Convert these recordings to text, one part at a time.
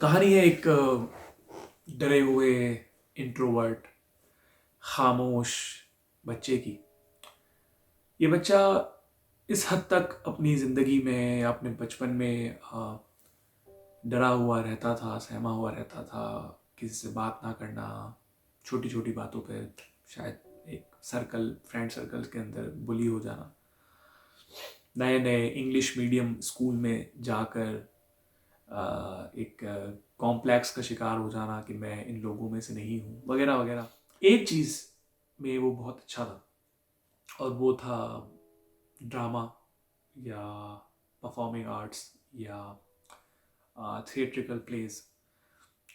कहानी है एक डरे हुए इंट्रोवर्ट खामोश बच्चे की। ये बच्चा इस हद तक अपनी ज़िंदगी में या अपने बचपन में डरा हुआ रहता था, सहमा हुआ रहता था, किसी से बात ना करना, छोटी छोटी बातों पे शायद एक फ्रेंड सर्कल के अंदर बुली हो जाना, नए नए इंग्लिश मीडियम स्कूल में जाकर एक कॉम्प्लेक्स का शिकार हो जाना कि मैं इन लोगों में से नहीं हूँ, वगैरह वगैरह। एक चीज़ में वो बहुत अच्छा था और वो था ड्रामा या परफॉर्मिंग आर्ट्स या थिएट्रिकल प्लेज।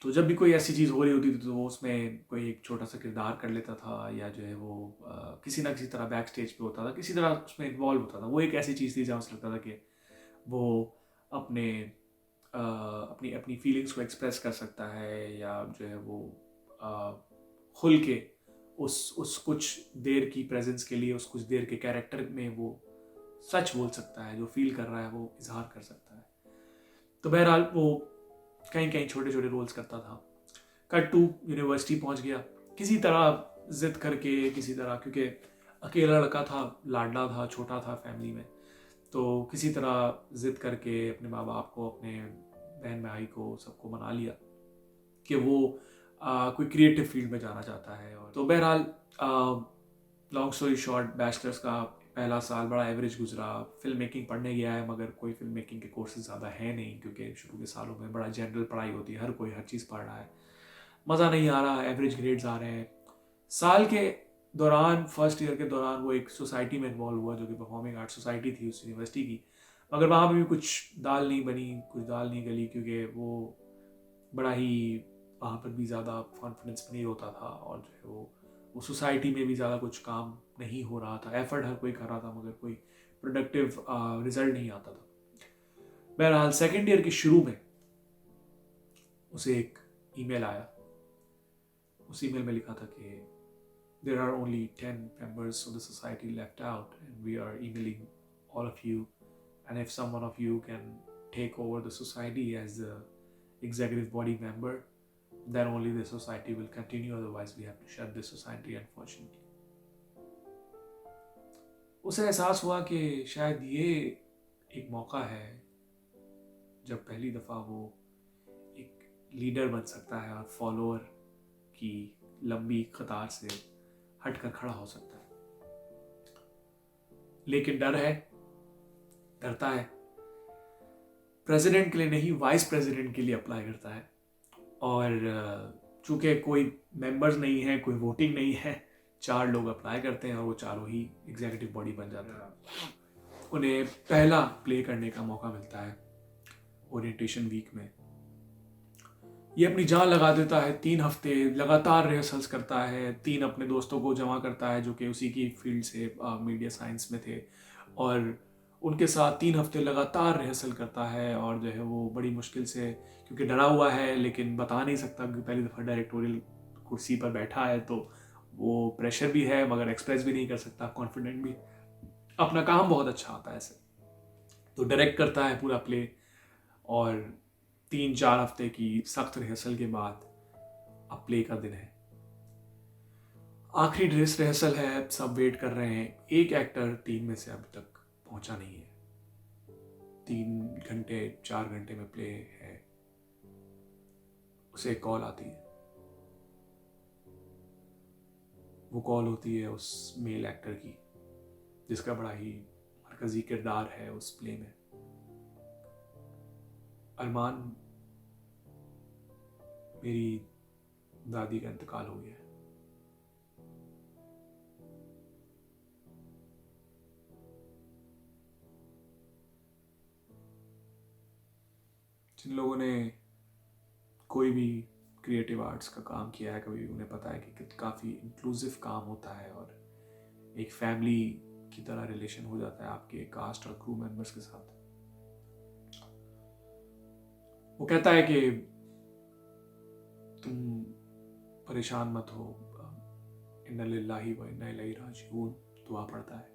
तो जब भी कोई ऐसी चीज़ हो रही होती थी तो वो उसमें कोई एक छोटा सा किरदार कर लेता था, या जो है वो किसी ना किसी तरह बैक स्टेज पे होता था, किसी तरह उसमें इन्वॉल्व होता था। वो एक ऐसी चीज़ थी जहाँ उसे लगता था कि वो अपने अपनी अपनी फीलिंग्स को एक्सप्रेस कर सकता है, या जो है वो खुल के उस कुछ देर की प्रेजेंस के लिए, उस कुछ देर के कैरेक्टर में वो सच बोल सकता है, जो फील कर रहा है वो इजहार कर सकता है। तो बहरहाल वो कहीं कहीं छोटे छोटे रोल्स करता था। कट टू यूनिवर्सिटी पहुंच गया किसी तरह जिद करके, किसी तरह, क्योंकि अकेला लड़का था, लाडला था, छोटा था फैमिली में, तो किसी तरह जिद करके अपने माँ बाप को, अपने बहन भाई को, सबको मना लिया कि वो कोई क्रिएटिव फील्ड में जाना चाहता है। और तो बहरहाल लॉन्ग स्टोरी शॉर्ट, बैचलर्स का पहला साल बड़ा एवरेज गुजरा। फिल्म मेकिंग पढ़ने गया है मगर कोई फिल्म मेकिंग के कोर्सेज ज़्यादा है नहीं, क्योंकि शुरू के सालों में बड़ा जनरल पढ़ाई होती है, हर कोई हर चीज़ पढ़ रहा है, मज़ा नहीं आ रहा, एवरेज ग्रेड्स आ रहे हैं। साल के दौरान, फर्स्ट ईयर के दौरान, वो एक सोसाइटी में इन्वॉल्व हुआ जो कि परफॉर्मिंग आर्ट सोसाइटी थी उस यूनिवर्सिटी की। मगर वहाँ पर भी कुछ दाल नहीं बनी, कुछ दाल नहीं गली, क्योंकि वो बड़ा ही, वहाँ पर भी ज़्यादा कॉन्फिडेंस नहीं होता था, और जो है वो सोसाइटी में भी ज़्यादा कुछ काम नहीं हो रहा था। एफर्ट हर कोई कर रहा था मगर कोई प्रोडक्टिव रिजल्ट नहीं आता था। बहरहाल सेकेंड ईयर के शुरू में उसे एक ईमेल आया। उस ईमेल में लिखा था कि there are only 10 members of the society left out and we are emailing all of you, and if someone of you can take over the society as the executive body member, then only the society will continue, otherwise we have to shut this society unfortunately. उसे एहसास हुआ कि शायद ये एक मौका है जब पहली दफ़ा वो एक लीडर बन सकता है और फॉलोअर की लंबी कतार से हटकर खड़ा हो सकता है। लेकिन डर है, डरता है, प्रेसिडेंट के लिए नहीं, वाइस प्रेसिडेंट के लिए अप्लाई करता है। और चूंकि कोई मेंबर्स नहीं है, कोई वोटिंग नहीं है, 4 लोग अप्लाई करते हैं और वो चारों ही एग्जीक्यूटिव बॉडी बन जाते हैं। उन्हें पहला प्ले करने का मौका मिलता है ओरिएंटेशन वीक में। ये अपनी जान लगा देता है, 3 हफ्ते लगातार रिहर्सल्स करता है, 3 अपने दोस्तों को जमा करता है जो कि उसी की फील्ड से मीडिया साइंस में थे, और उनके साथ 3 हफ्ते लगातार रिहर्सल करता है। और जो है वो बड़ी मुश्किल से, क्योंकि डरा हुआ है लेकिन बता नहीं सकता, क्योंकि पहली दफ़ा डायरेक्टोरियल कुर्सी पर बैठा है, तो वो प्रेशर भी है मगर एक्सप्रेस भी नहीं कर सकता, कॉन्फिडेंट भी, अपना काम बहुत अच्छा आता है ऐसे। तो डायरेक्ट करता है पूरा प्ले, और 3-4 हफ्ते की सख्त रिहर्सल के बाद अब प्ले का दिन है। आखिरी ड्रेस रिहर्सल है, सब वेट कर रहे हैं। एक एक्टर 3 में से अभी तक पहुंचा नहीं है। 3 घंटे 4 घंटे में प्ले है, उसे एक कॉल आती है। वो कॉल होती है उस मेल एक्टर की जिसका बड़ा ही मरकजी किरदार है उस प्ले में। अरमान, मेरी दादी का इंतकाल हो गया है। जिन लोगों ने कोई भी क्रिएटिव आर्ट्स का काम किया है कभी, उन्हें पता है कि काफ़ी इंक्लूसिव काम होता है, और एक फैमिली की तरह रिलेशन हो जाता है आपके कास्ट और क्रू मेंबर्स के साथ। वो कहता है कि तुम परेशान मत हो, इन्ना लिल्लाहि व इन्ना इलैहि राजिऊन दुआ पड़ता है।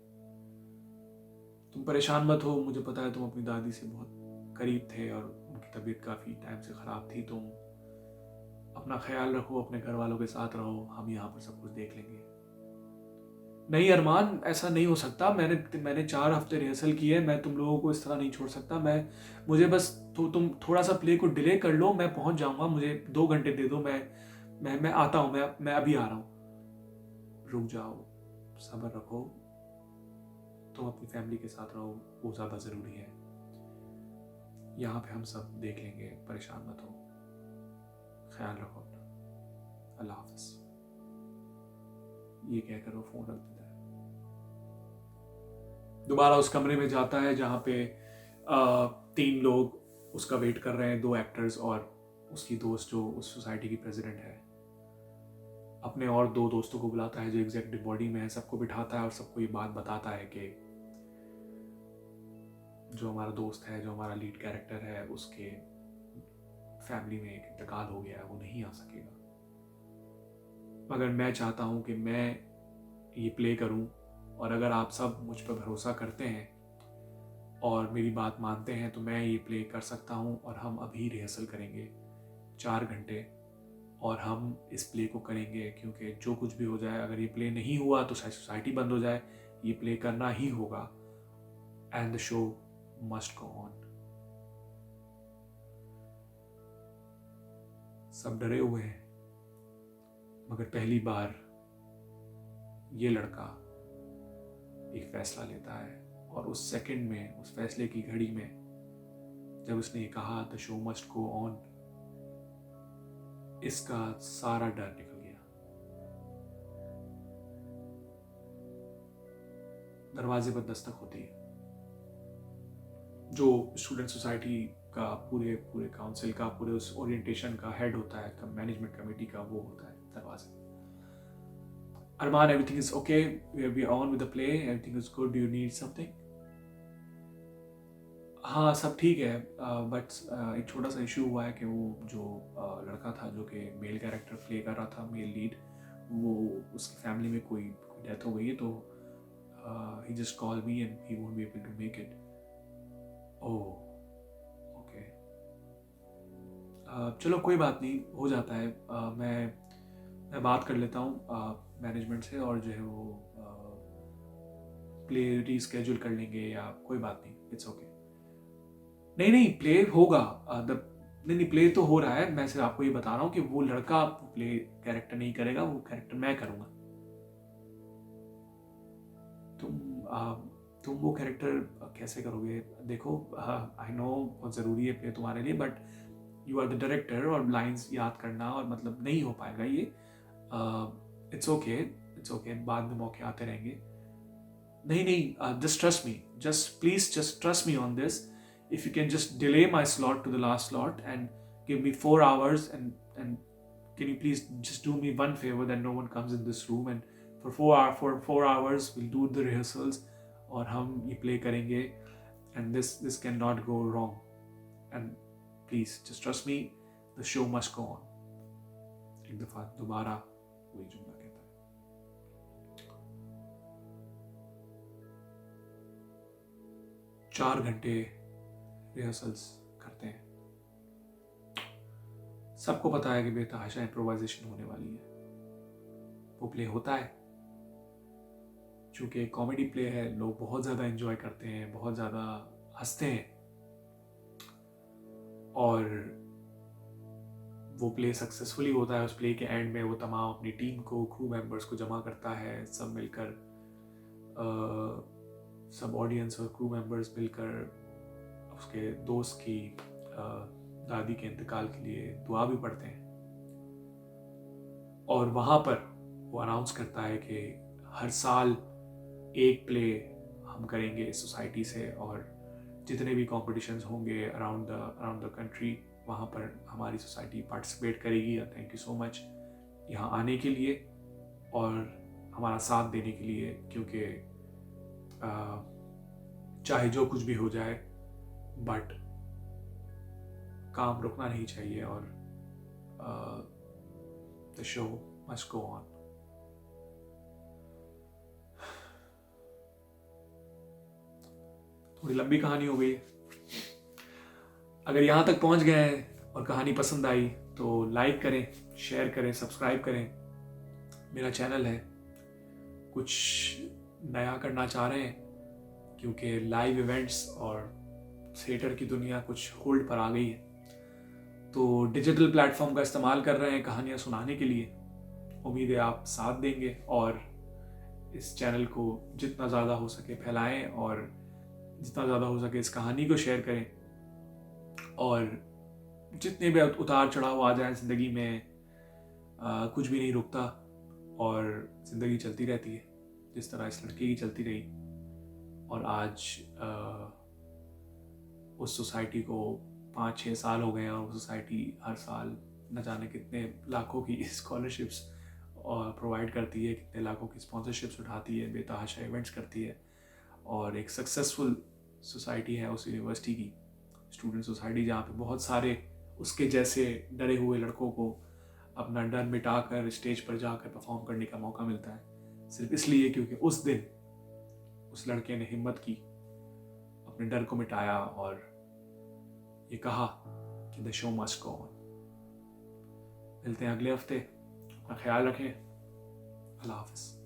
तुम परेशान मत हो, मुझे पता है तुम अपनी दादी से बहुत करीब थे और आपकी तबीयत काफ़ी टाइम से ख़राब थी, तुम अपना ख्याल रखो, अपने घर वालों के साथ रहो, हम यहाँ पर सब कुछ देख लेंगे। नहीं अरमान, ऐसा नहीं हो सकता, मैंने 4 हफ्ते रिहर्सल की है, मैं तुम लोगों को इस तरह नहीं छोड़ सकता। मुझे बस तुम थोड़ा सा प्ले को डिले कर लो, मैं पहुंच जाऊंगा, मुझे 2 घंटे दे दो, मैं आता हूँ, मैं अभी आ रहा हूँ। रुक जाओ, सब्र रखो, तुम अपनी फैमिली के साथ रहो, वो ज़्यादा ज़रूरी है। यहाँ पे हम सब देख लेंगे, परेशान मत हो, ख्याल रखो अपना, अल्लाह हाफ़िज़। ये कहकर वो फ़ोन रख देता है। दोबारा उस कमरे में जाता है जहाँ पे 3 लोग उसका वेट कर रहे हैं, 2 एक्टर्स और उसकी दोस्त जो उस सोसाइटी की प्रेसिडेंट है। अपने और 2 दोस्तों को बुलाता है जो एग्जीक्यूटिव बॉडी में है, सबको बिठाता है और सबको ये बात बताता है कि जो हमारा दोस्त है, जो हमारा लीड कैरेक्टर है, उसके फैमिली में एक इंतकाल हो गया है, वो नहीं आ सकेगा, मगर मैं चाहता हूँ कि मैं ये प्ले करूँ, और अगर आप सब मुझ पर भरोसा करते हैं और मेरी बात मानते हैं तो मैं ये प्ले कर सकता हूँ, और हम अभी रिहर्सल करेंगे 4 घंटे, और हम इस प्ले को करेंगे, क्योंकि जो कुछ भी हो जाए, अगर ये प्ले नहीं हुआ तो सोसाइटी बंद हो जाए, ये प्ले करना ही होगा, and the show must go on. सब डरे हुए हैं, मगर पहली बार ये लड़का एक फैसला लेता है, और उस सेकंड में, उस फैसले की घड़ी में, जब उसने ये कहा the show must go on, इसका सारा डर निकल गया। दरवाजे पर दस्तक होती है। जो स्टूडेंट सोसाइटी का पूरे काउंसिल का, पूरे उस ओरिएंटेशन का हेड होता है, मैनेजमेंट कमेटी का, वो होता है दरवाजे। Arman, everything is okay, we are on with the play, everything is good, do you need something? हाँ, सब ठीक है, बट एक छोटा सा इशू हुआ है कि वो जो लड़का था जो कि मेल कैरेक्टर प्ले कर रहा था, मेल लीड, वो उसकी फैमिली में कोई डेथ हो गई है, तो he just call me and he won't be able to make it. Oh, okay, चलो कोई बात नहीं, हो जाता है। मैं बात कर लेता हूँ मैनेजमेंट से, और जो है वो प्ले रीस्केड्यूल कर लेंगे, या कोई बात नहीं, इट्स ओके। नहीं, प्ले होगा, नहीं, प्ले तो हो रहा है, मैं सिर्फ आपको ये बता रहा हूँ कि वो लड़का प्ले कैरेक्टर नहीं करेगा, वो कैरेक्टर मैं करूँगा। तुम वो कैरेक्टर कैसे करोगे? देखो, आई नो बहुत ज़रूरी है प्ले तुम्हारे लिए, but you are the director, और लाइंस याद करना और मतलब नहीं हो पाएगा ये। इट्स ओके, बाद में मौके आते रहेंगे। नहीं, just trust me, please just trust me on this. If you can just delay my slot to the last slot and give me 4 hours, and can you please just do me one favor, that no one comes in this room, and for 4 hours we'll do the rehearsals, और हम ये play करेंगे, and this cannot go wrong, and please just trust me, the show must go on। एक दफा दोबारा वही जुमला कहता है। 4 घंटे रिहर्सल्स करते हैं। सबको पता है कि बेतहाशा इम्प्रोवाइजेशन होने वाली है। वो प्ले होता है, चूंकि कॉमेडी प्ले है, लोग बहुत ज़्यादा एंजॉय करते हैं, बहुत ज़्यादा हंसते हैं, और वो प्ले सक्सेसफुली होता है। उस प्ले के एंड में वो तमाम अपनी टीम को, क्रू मेंबर्स को जमा करता है, सब मिलकर, सब ऑडियंस और क्रू मेंबर्स मिलकर उसके दोस्त की दादी के इंतकाल के लिए दुआ भी पढ़ते हैं, और वहाँ पर वो अनाउंस करता है कि हर साल एक प्ले हम करेंगे इस सोसाइटी से, और जितने भी कॉम्पिटिशन्स होंगे अराउंड द कंट्री, वहाँ पर हमारी सोसाइटी पार्टिसिपेट करेगी। थैंक यू सो मच यहाँ आने के लिए और हमारा साथ देने के लिए, क्योंकि चाहे जो कुछ भी हो जाए, बट काम रुकना नहीं चाहिए, और the show must go on. थोड़ी लंबी कहानी हो गई। अगर यहाँ तक पहुँच गए हैं और कहानी पसंद आई तो लाइक करें, शेयर करें, सब्सक्राइब करें। मेरा चैनल है, कुछ नया करना चाह रहे हैं क्योंकि लाइव इवेंट्स और थिएटर की दुनिया कुछ होल्ड पर आ गई है, तो डिजिटल प्लेटफॉर्म का इस्तेमाल कर रहे हैं कहानियाँ सुनाने के लिए। उम्मीद है आप साथ देंगे और इस चैनल को जितना ज़्यादा हो सके फैलाएं और जितना ज़्यादा हो सके इस कहानी को शेयर करें। और जितने भी उतार चढ़ाव आ जाए ज़िंदगी में, कुछ भी नहीं रुकता और ज़िंदगी चलती रहती है, जिस तरह इस लड़के की चलती रही। और आज उस सोसाइटी को 5-6 साल हो गए हैं और वो सोसाइटी हर साल न जाने कितने लाखों की स्कॉलरशिप्स प्रोवाइड करती है, कितने लाखों की स्पॉन्सरशिप्स उठाती है, बेतहाशा इवेंट्स करती है और एक सक्सेसफुल सोसाइटी है उस यूनिवर्सिटी की, स्टूडेंट सोसाइटी, जहाँ पे बहुत सारे उसके जैसे डरे हुए लड़कों को अपना डर मिटाकर स्टेज पर जाकर परफॉर्म करने का मौका मिलता है, सिर्फ इसलिए क्योंकि उस दिन उस लड़के ने हिम्मत की, अपने डर को मिटाया और ये कहा कि the show must go on. मिलते हैं अगले हफ्ते, अपना ख्याल रखें, अल्लाह हाफिज़।